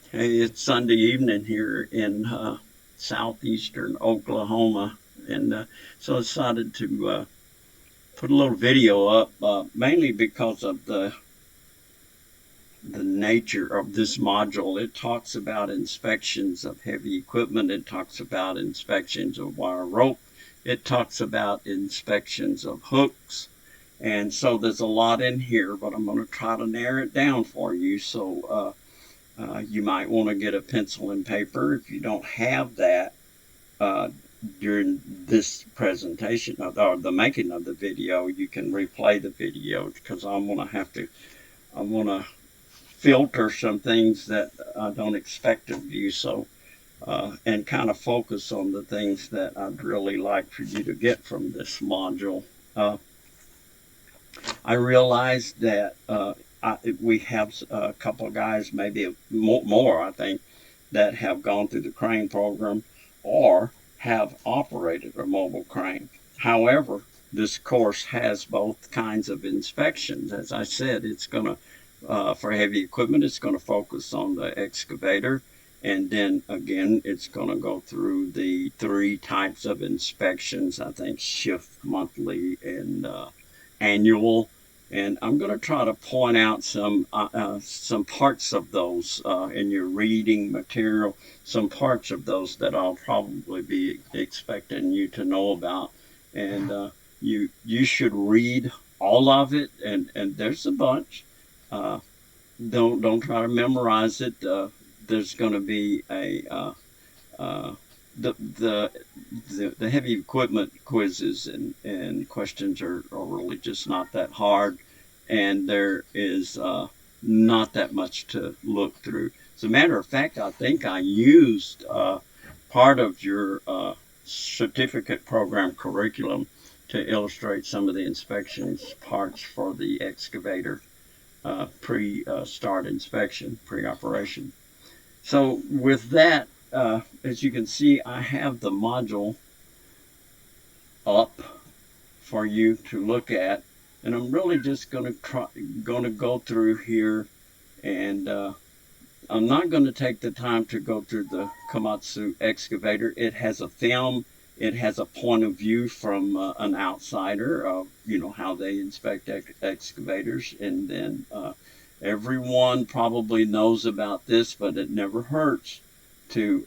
Hey, it's Sunday evening here in southeastern Oklahoma, and so I decided to put a little video up, mainly because of the nature of this module. It talks about inspections of heavy equipment. It talks about inspections of wire rope. It talks about inspections of hooks. And so there's a lot in here, but I'm going to try to narrow it down for you. You might want to get a pencil and paper. If you don't have that uh, during this presentation or the making of the video, you can replay the video because I want to filter some things that I don't expect of you. And kind of focus on the things that I'd really like for you to get from this module. Uh, I realized that we have a couple of guys, maybe more, I think, that have gone through the crane program or have operated a mobile crane. However, this course has both kinds of inspections. As I said, it's going to, for heavy equipment, it's going to focus on the excavator. And then again, it's going to go through the three types of inspections, I think shift, monthly, and annual, and I'm going to try to point out some parts of those in your reading material, some parts of those that I'll probably be expecting you to know about, and you should read all of it, and there's a bunch. Uh, don't try to memorize it. There's going to be a uh, the, the the heavy equipment quizzes and questions are really just not that hard, and there is not that much to look through. As a matter of fact, I think I used part of your certificate program curriculum to illustrate some of the inspections parts for the excavator pre-start inspection, pre-operation. So with that, as you can see, I have the module up for you to look at, and I'm really just going to go through here, and I'm not going to take the time to go through the Komatsu excavator. It has a film. It has a point of view from an outsider of how they inspect excavators, and then everyone probably knows about this, but it never hurts to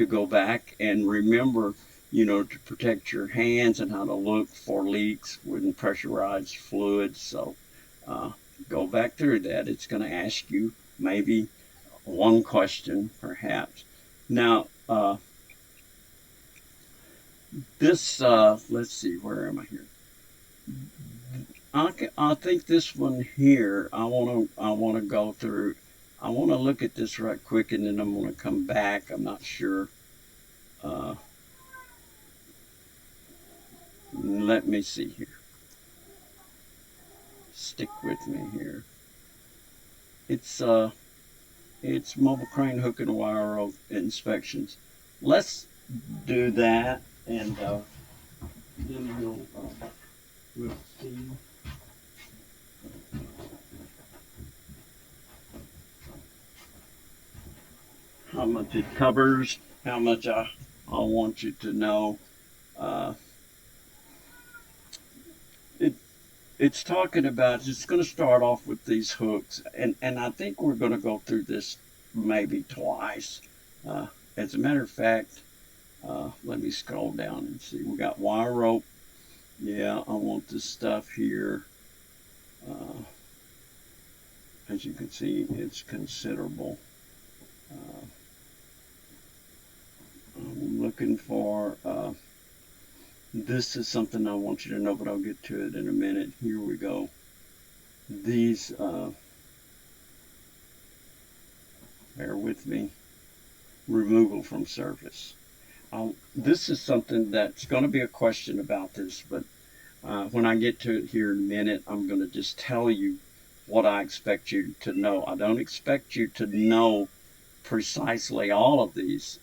go back and remember, to protect your hands and how to look for leaks with pressurized fluids. So uh, go back through that. It's going to ask you maybe one question, perhaps. Now, let's see, where am I here? I think this one here, I want to go through. I want to look at this right quick, and then I'm going to come back. I'm not sure. Uh, Let me see here. Stick with me here. It's uh, it's mobile crane hook and wire rope inspections. Let's do that, and then we'll see how much it covers, how much I want you to know. Uh, it it's talking about. It's going to start off with these hooks, and I think we're going to go through this maybe twice. Uh, as a matter of fact, let me scroll down and see. We got wire rope. Yeah, I want this stuff here. Uh, as you can see, it's considerable. Uh, I'm looking for. This is something I want you to know, but I'll get to it in a minute. Here we go. These, bear with me, removal from surface. This is something that's going to be a question about this, but when I get to it here in a minute, I'm going to just tell you what I expect you to know. I don't expect you to know precisely all of these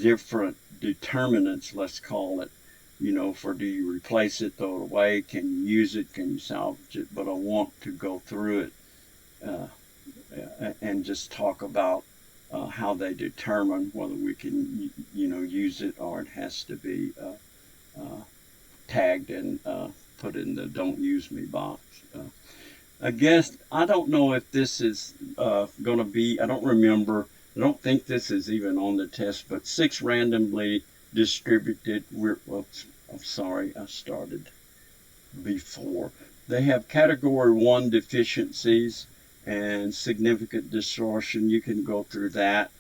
different determinants, let's call it, for do you replace it, throw it away, can you use it, can you salvage it, but I want to go through it uh, and just talk about how they determine whether we can, use it or it has to be uh, tagged and put in the "Don't Use Me" box. I guess I don't know if this is going to be. I don't remember. I don't think this is even on the test. But 6 randomly distributed. Oops, I'm sorry. I started before. They have category 1 deficiencies and significant distortion. You can go through that.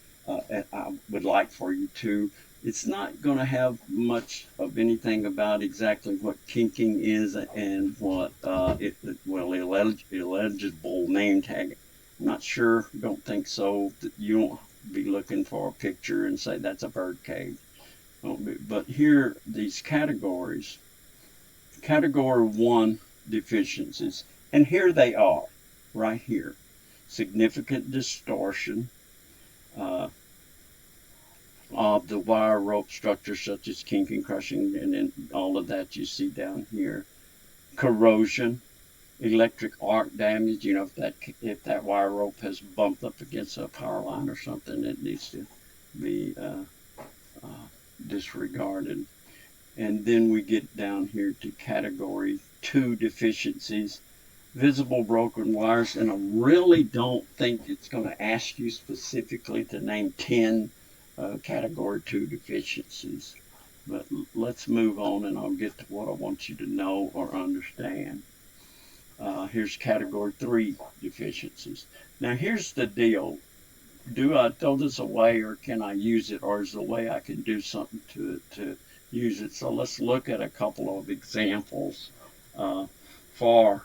And I would like for you to. It's not going to have much of anything about exactly what kinking is and what illegible name tag. I'm not sure. Don't think so. You won't be looking for a picture and say that's a bird cage. But here, these categories. Category 1 deficiencies. And here they are, right here. Significant distortion of the wire rope structure, such as kinking, crushing, and then all of that you see down here. Corrosion, electric arc damage. If that wire rope has bumped up against a power line or something, it needs to be disregarded. And then we get down here to category 2 deficiencies, visible broken wires. And I really don't think it's going to ask you specifically to name 10 category 2 deficiencies. But let's move on and I'll get to what I want you to know or understand. Here's category 3 deficiencies. Now here's the deal. Do I throw this away or can I use it, or is there a way I can do something to it to use it? So let's look at a couple of examples for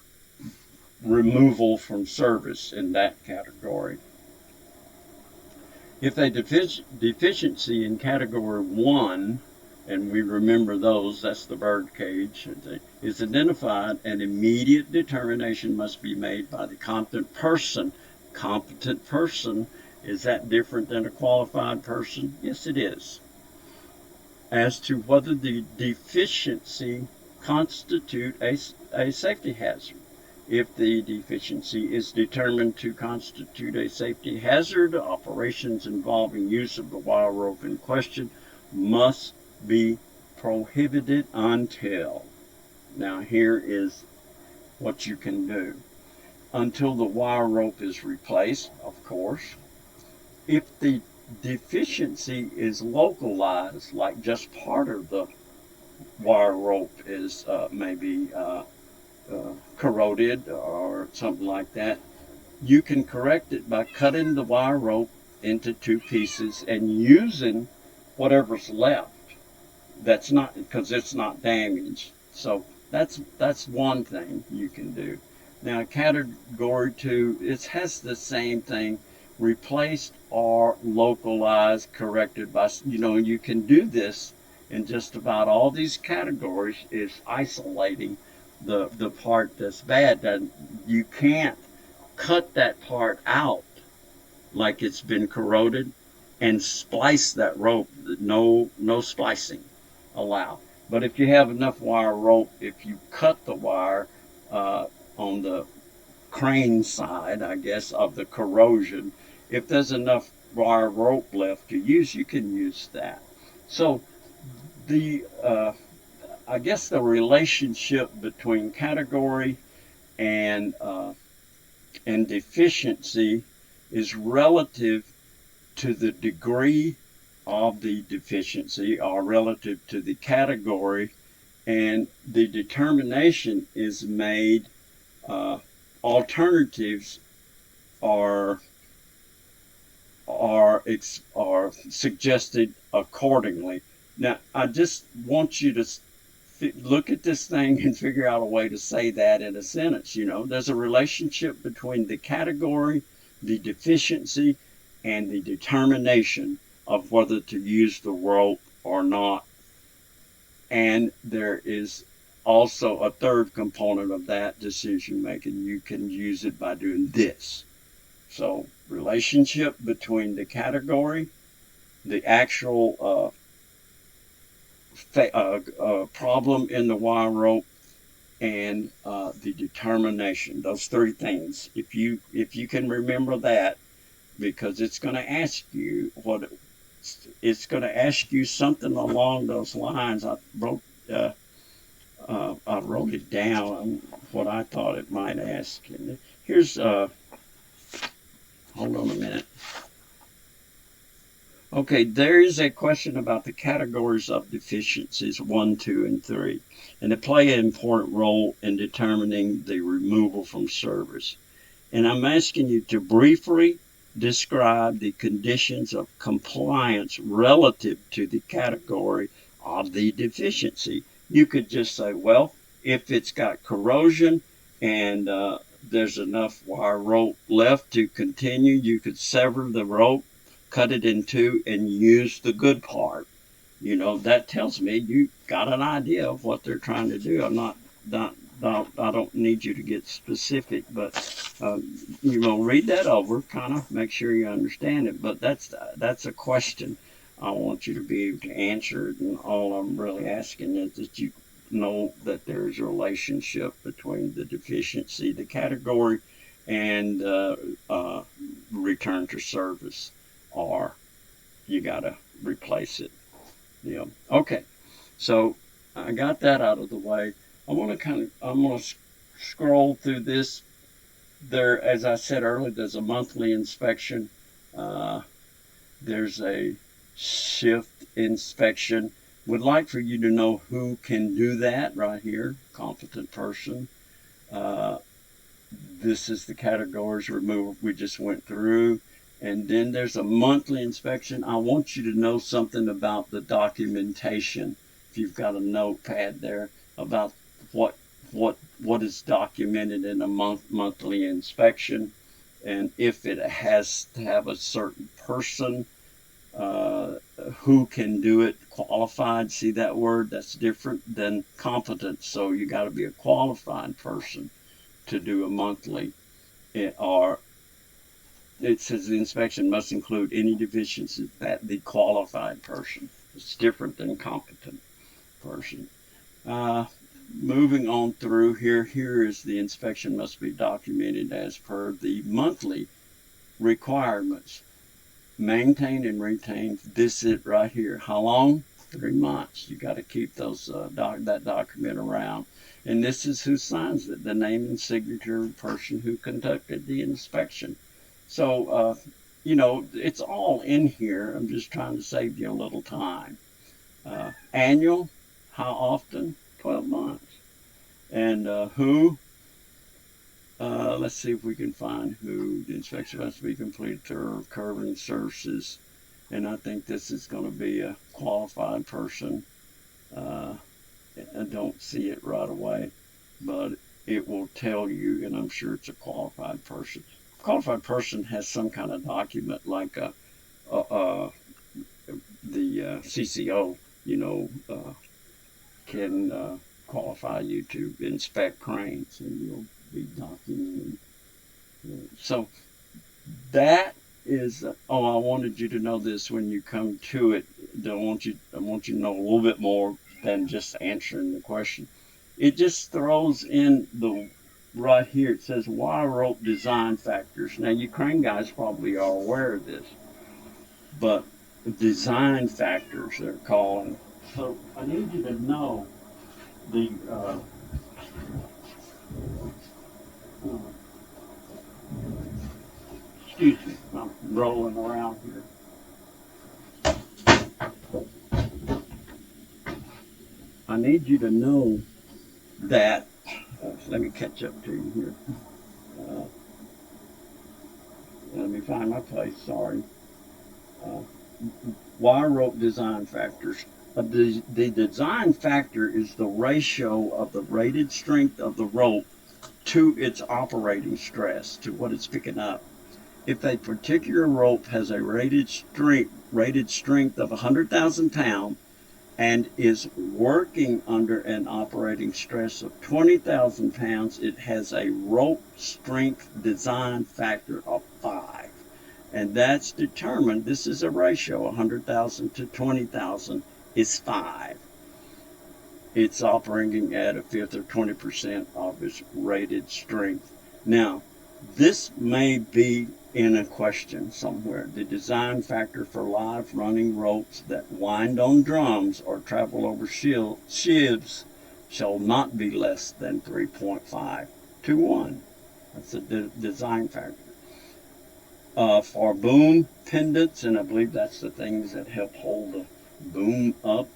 removal from service in that category. If a deficiency in category 1, and we remember those, that's the bird cage, is identified, an immediate determination must be made by the competent person. Competent person, is that different than a qualified person? Yes, it is. As to whether the deficiency constitute a safety hazard. If the deficiency is determined to constitute a safety hazard, operations involving use of the wire rope in question must be prohibited until. Now here is what you can do. Until the wire rope is replaced, of course. If the deficiency is localized, like just part of the wire rope is maybe corroded or something like that, you can correct it by cutting the wire rope into 2 pieces and using whatever's left. That's not, because it's not damaged. So that's one thing you can do. Now category 2, it has the same thing, replaced or localized, corrected by, you can do this in just about all these categories, is isolating the part that's bad. That you can't cut that part out like it's been corroded and splice that rope. No splicing allowed. But if you have enough wire rope, if you cut the wire on the crane side, I guess, of the corrosion, if there's enough wire rope left to use, you can use that. So the I guess the relationship between category and deficiency is relative to the degree of the deficiency, or relative to the category, and the determination is made. Alternatives are suggested accordingly. Now, I just want you to look at this thing and figure out a way to say that in a sentence. There's a relationship between the category, the deficiency, and the determination of whether to use the rope or not. And there is also a third component of that decision making. You can use it by doing this. So, relationship between the category, the actual problem in the wire rope, and the determination. Those three things. If you can remember that, because it's going to ask you what it's going to ask you something along those lines. I wrote it down what I thought it might ask. And here's hold on a minute. Okay, there is a question about the categories of deficiencies 1, 2, and 3, and they play an important role in determining the removal from service. And I'm asking you to briefly describe the conditions of compliance relative to the category of the deficiency. You could just say, well, if it's got corrosion and there's enough wire rope left to continue, you could sever the rope, cut it in two, and use the good part. That tells me you got an idea of what they're trying to do. I don't need you to get specific, but read that over, kind of make sure you understand it. But that's a question I want you to be able to answer it, and all I'm really asking is that you know that there's a relationship between the deficiency, the category, and return to service, or you got to replace it. Okay, so I got that out of the way. I'm going to scroll through this. There, as I said earlier, there's a monthly inspection. There's a shift inspection. Would like for you to know who can do that right here. Competent person. This is the categories removal we just went through. And then there's a monthly inspection. I want you to know something about the documentation. If you've got a notepad there about what is documented in a monthly inspection, and if it has to have a certain person who can do it, qualified. See that word? That's different than competent. So you got to be a qualified person to do a monthly, or it says the inspection must include any deficiencies that the qualified person. It's different than competent person. Moving on through here is the inspection must be documented as per the monthly requirements. Maintain and retain. This is it right here. How long? 3 months. You got to keep those that document around. And this is who signs it, the name and signature of the person who conducted the inspection. So, it's all in here. I'm just trying to save you a little time. Annual, how often? 12 months. And who? Let's see if we can find who. The inspection has to be completed through Curving Services. And I think this is going to be a qualified person. I don't see it right away, but it will tell you, and I'm sure it's a qualified person. A qualified person has some kind of document like the CCO, can qualify you to inspect cranes, and you'll be documenting. So that is. I wanted you to know this when you come to it. I want you to know a little bit more than just answering the question. It just throws in the right here. It says wire rope design factors. Now you crane guys probably are aware of this, but design factors they're calling. So I need you to know the excuse me, I'm rolling around here. I need you to know that, let me catch up to you here. Let me find my place, sorry. Wire rope design factors. The design factor is the ratio of the rated strength of the rope to its operating stress, to what it's picking up. If a particular rope has a rated strength of 100,000 pounds and is working under an operating stress of 20,000 pounds, it has a rope strength design factor of 5. And that's determined, this is a ratio, 100,000 to 20,000 is 5. it's operating at a fifth or 20% of its rated strength. Now, this may be in a question somewhere. The design factor for live running ropes that wind on drums or travel over sheaves shall not be less than 3.5 to 1. That's a design factor. For boom pendants, and I believe that's the things that help hold the boom up,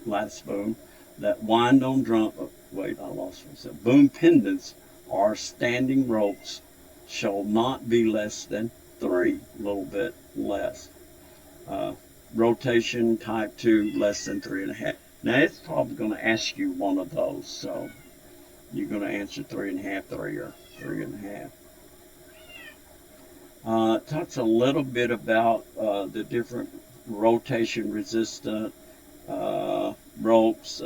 last boom, that wind on drum. Oh, wait, I lost myself. Boom pendants or standing ropes shall not be less than 3, a little bit less. Rotation type 2, less than 3.5. Now it's probably going to ask you one of those, so you're going to answer 3.5, 3, or 3.5. Talks a little bit about the different rotation resistant ropes.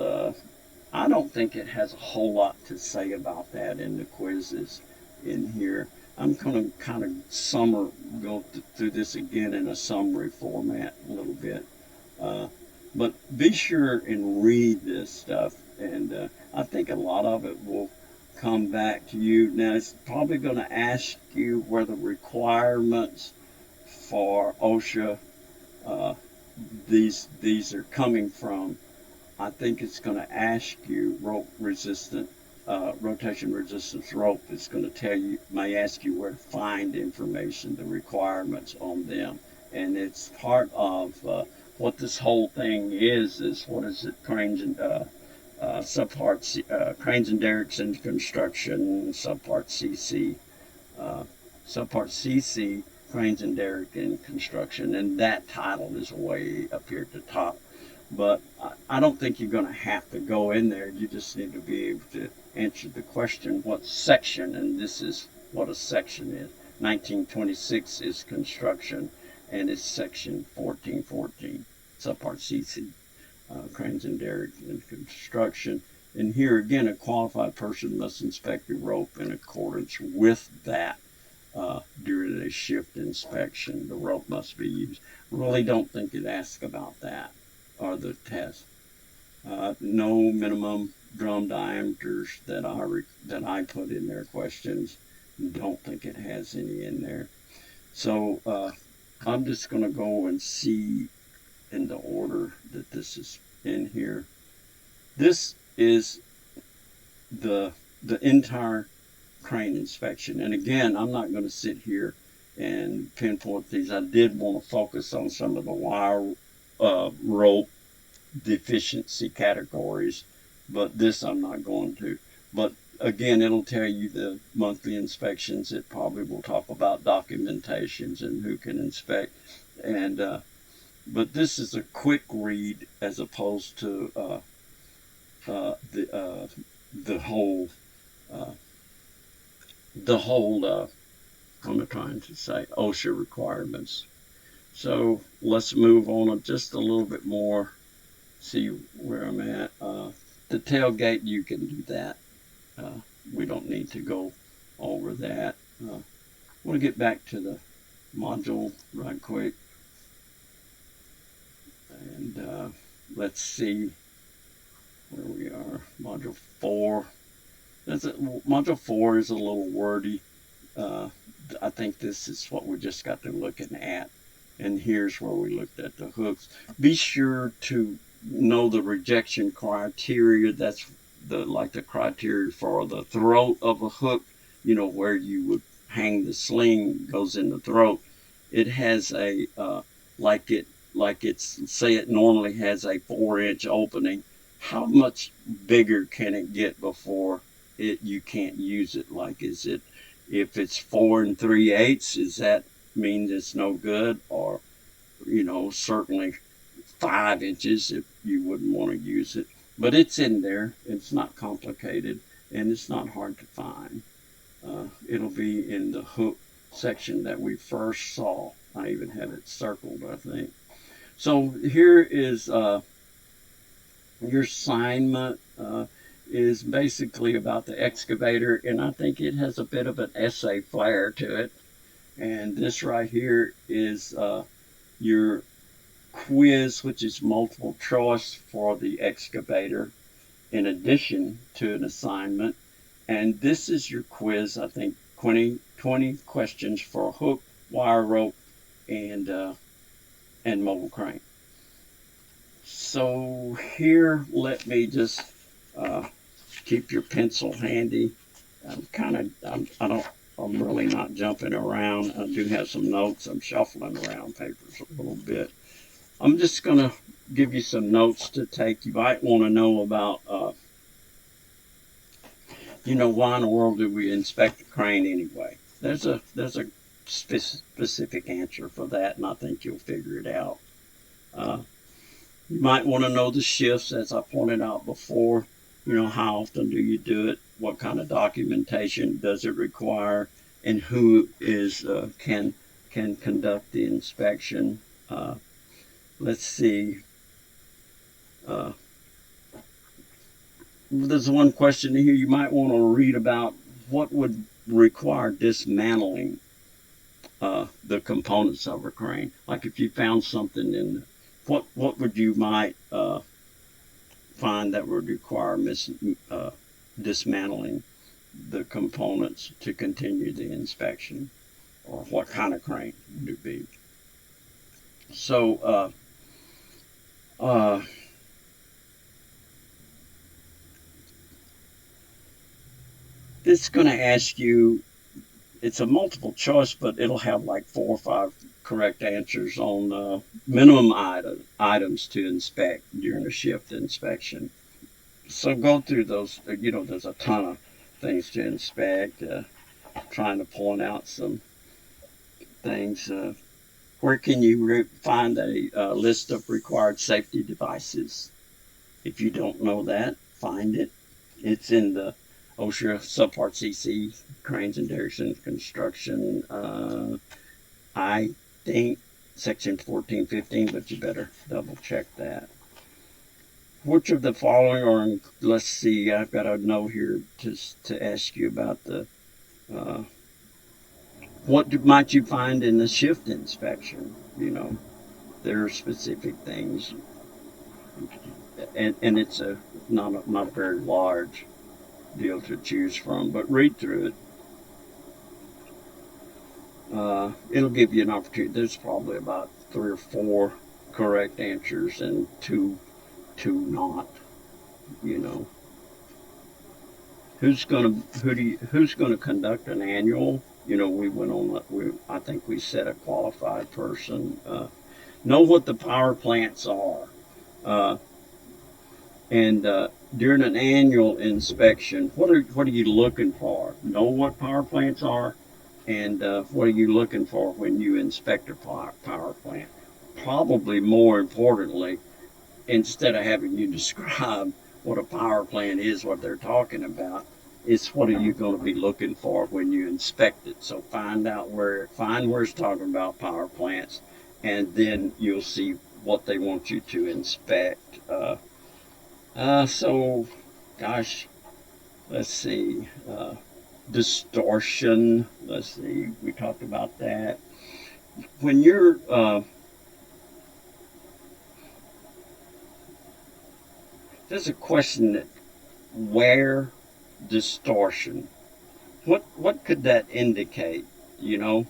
I don't think it has a whole lot to say about that in the quizzes in here. I'm going to kind of go through this again in a summary format a little bit. But be sure and read this stuff, and I think a lot of it will come back to you. Now, it's probably going to ask you where the requirements for OSHA these are coming from. I think it's going to ask you rotation resistance rope. It's going to tell you, may ask you where to find information, the requirements on them, and it's part of what this whole thing is what is it? Cranes and subpart cranes and derricks in construction, subpart CC, subpart CC, cranes and derrick in construction, and that title is way up here at the top. But I don't think you're going to have to go in there. You just need to be able to answer the question, what section, and this is what a section is. 1926 is construction, and it's section 1414, subpart CC, cranes and derrick in construction. And here again, a qualified person must inspect the rope in accordance with that. During a shift inspection, the rope must be used. Really don't think it asks about that or the test. No minimum drum diameters that I put in their questions. Don't think it has any in there. So I'm just going to go and see in the order that this is in here. This is the entire crane inspection. And again, I'm not going to sit here and pinpoint these. I did want to focus on some of the wire rope deficiency categories, but this I'm not going to. But again, it'll tell you the monthly inspections. It probably will talk about documentations and who can inspect. And but this is a quick read as opposed to the whole I'm trying to say OSHA requirements. So let's move on just a little bit more. See where I'm at. The tailgate, you can do that. We don't need to go over that. I want to get back to the module right quick. And let's see where we are. Module 4. Module 4 is a little wordy. I think this is what we just got to looking at. And here's where we looked at the hooks. Be sure to know the rejection criteria. That's the criteria for the throat of a hook, where you would hang the sling goes in the throat. It has a say it normally has a 4-inch opening. How much bigger can it get before you can't use it? If it's 4 3/8, does that mean it's no good? Or certainly 5 inches if you wouldn't want to use it. But it's in there. It's not complicated, and it's not hard to find. It'll be in the hook section that we first saw. I even have it circled, I think. So here is your assignment is basically about the excavator, and I think it has a bit of an essay flair to it. And this right here is your quiz, which is multiple choice for the excavator, in addition to an assignment. And this is your quiz, I think 20 questions for hook, wire rope, and mobile crane. So here, let me just keep your pencil handy. I'm really not jumping around. I do have some notes. I'm shuffling around papers a little bit. I'm just going to give you some notes to take. You might want to know about, why in the world do we inspect a crane anyway? There's a specific answer for that, and I think you'll figure it out. You might want to know the shifts, as I pointed out before. How often do you do it? What kind of documentation does it require? And who can conduct the inspection? Let's see. There's one question here. You might want to read about what would require dismantling the components of a crane. Like if you found something in, what would you might find that would require dismantling the components to continue the inspection, or what kind of crane would it be? So this is going to ask you, it's a multiple choice, but it'll have like 4 or 5 correct answers on minimum items to inspect during a shift inspection. So go through those. There's a ton of things to inspect. Trying to point out some things. Where can you find a list of required safety devices? If you don't know that, find it. It's in the OSHA Subpart CC, Cranes and Derricks Construction. I think section 1415, but you better double check that. Which of the following are, let's see, I've got a note here to ask you about what might you find in the shift inspection? There are specific things, and it's not a very large deal to choose from, but read through it. It'll give you an opportunity. There's probably about 3 or 4 correct answers and two not. Who's gonna conduct an annual? We went on. I think we said a qualified person. Know what the power plants are, and during an annual inspection, what are you looking for? Know what power plants are, and what are you looking for when you inspect a power plant? Probably more importantly, instead of having you describe what a power plant is, what they're talking about, it's what are you going to be looking for when you inspect it. So find where it's talking about power plants, and then you'll see what they want you to inspect. So, gosh, let's see. Distortion. Let's see. We talked about that. When you're there's a question that wear distortion. What could that indicate? It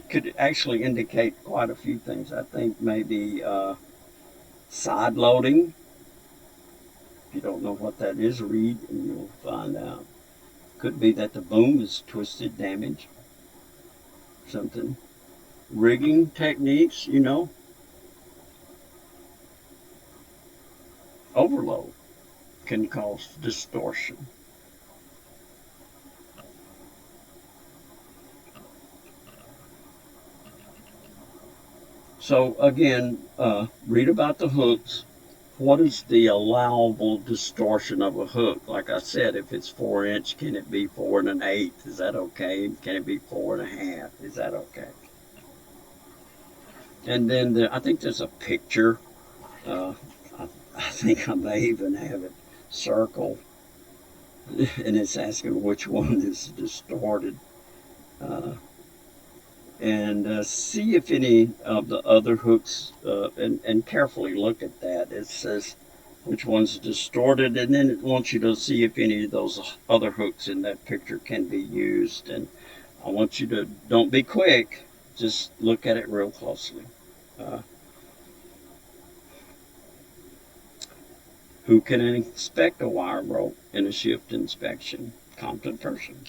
could actually indicate quite a few things. I think maybe side loading. If you don't know what that is, read and you'll find out. Could be that the boom is twisted, damaged, something. Rigging techniques, overload can cause distortion. So again, read about the hooks. What is the allowable distortion of a hook? Like I said, if it's 4-inch, can it be 4 1/8? Is that okay? Can it be 4 1/2? Is that okay? And then I think there's a picture. I think I may even have it circled, and it's asking which one is distorted. and see if any of the other hooks, and carefully look at that. It says which one's distorted, and then it wants you to see if any of those other hooks in that picture can be used. And I want you to, don't be quick, just look at it real closely. Uh, who can inspect a wire rope in a shift inspection? Competent person.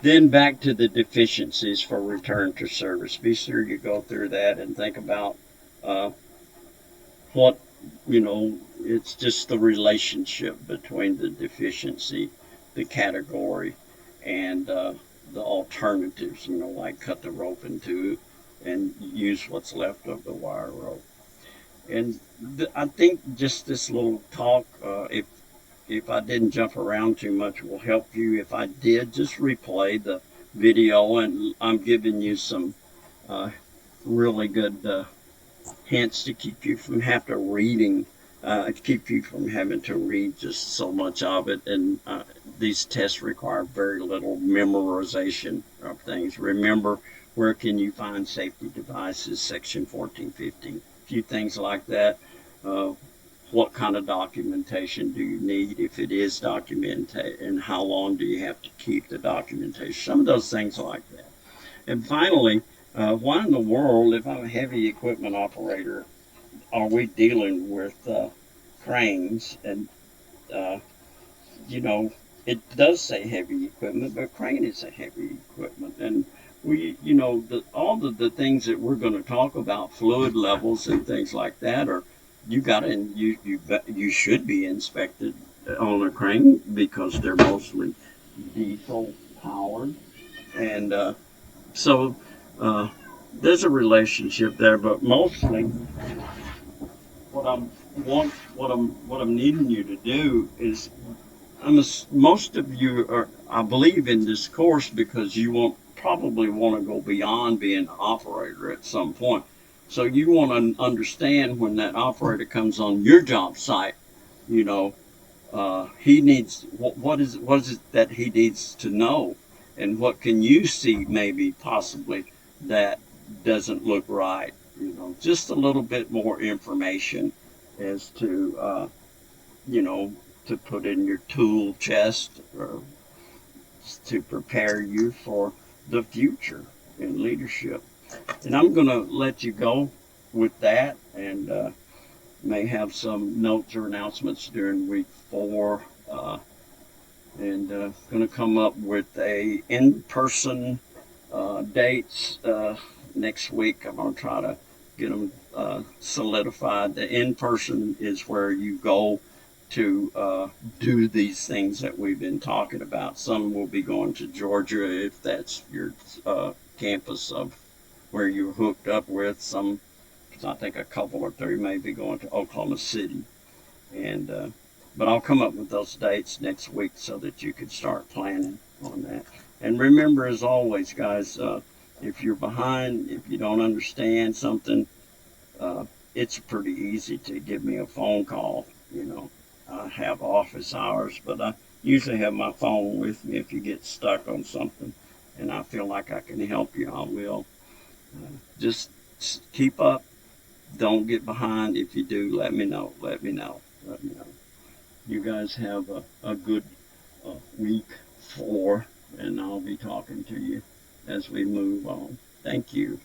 Then back to the deficiencies for return to service. Be sure you go through that and think about uh, what, it's just the relationship between the deficiency, the category, and the alternatives, like cut the rope in two and use what's left of the wire rope. And I think just this little talk, if I didn't jump around too much, will help you. If I did, just replay the video, and I'm giving you some really good hints to keep you from keep you from having to read just so much of it. And these tests require very little memorization of things. Remember, where can you find safety devices? Section 1415. A few things like that. Uh, what kind of documentation do you need if it is documented, and how long do you have to keep the documentation? Some of those things like that. And finally, why in the world, if I'm a heavy equipment operator, are we dealing with cranes? And uh, you know, it does say heavy equipment, but crane is a heavy equipment. And all of the things that we're going to talk about, fluid levels and things like that, are you should be inspected on a crane because they're mostly diesel powered. And so uh, there's a relationship there, but mostly what I'm what I'm needing you to do is, most of you are, I believe, in this course because you probably want to go beyond being an operator at some point. So you want to understand when that operator comes on your job site, you know, he needs what is it that he needs to know, and what can you see maybe possibly that doesn't look right. Just a little bit more information as to you know to put in your tool chest, or to prepare you for the future in leadership. And I'm going to let you go with that, and may have some notes or announcements during week 4, and going to come up with a in-person dates next week. I'm going to try to get them solidified. The in-person is where you go to do these things that we've been talking about. Some will be going to Georgia if that's your campus of where you're hooked up with. Some, I think a couple or three may be going to Oklahoma City. And but I'll come up with those dates next week so that you can start planning on that. And remember, as always, guys, if you're behind, if you don't understand something, uh, it's pretty easy to give me a phone call. I have office hours, but I usually have my phone with me if you get stuck on something, and I feel like I can help you, I will. Just keep up. Don't get behind. If you do, let me know. Let me know. Let me know. You guys have a good week 4, and I'll be talking to you as we move on. Thank you.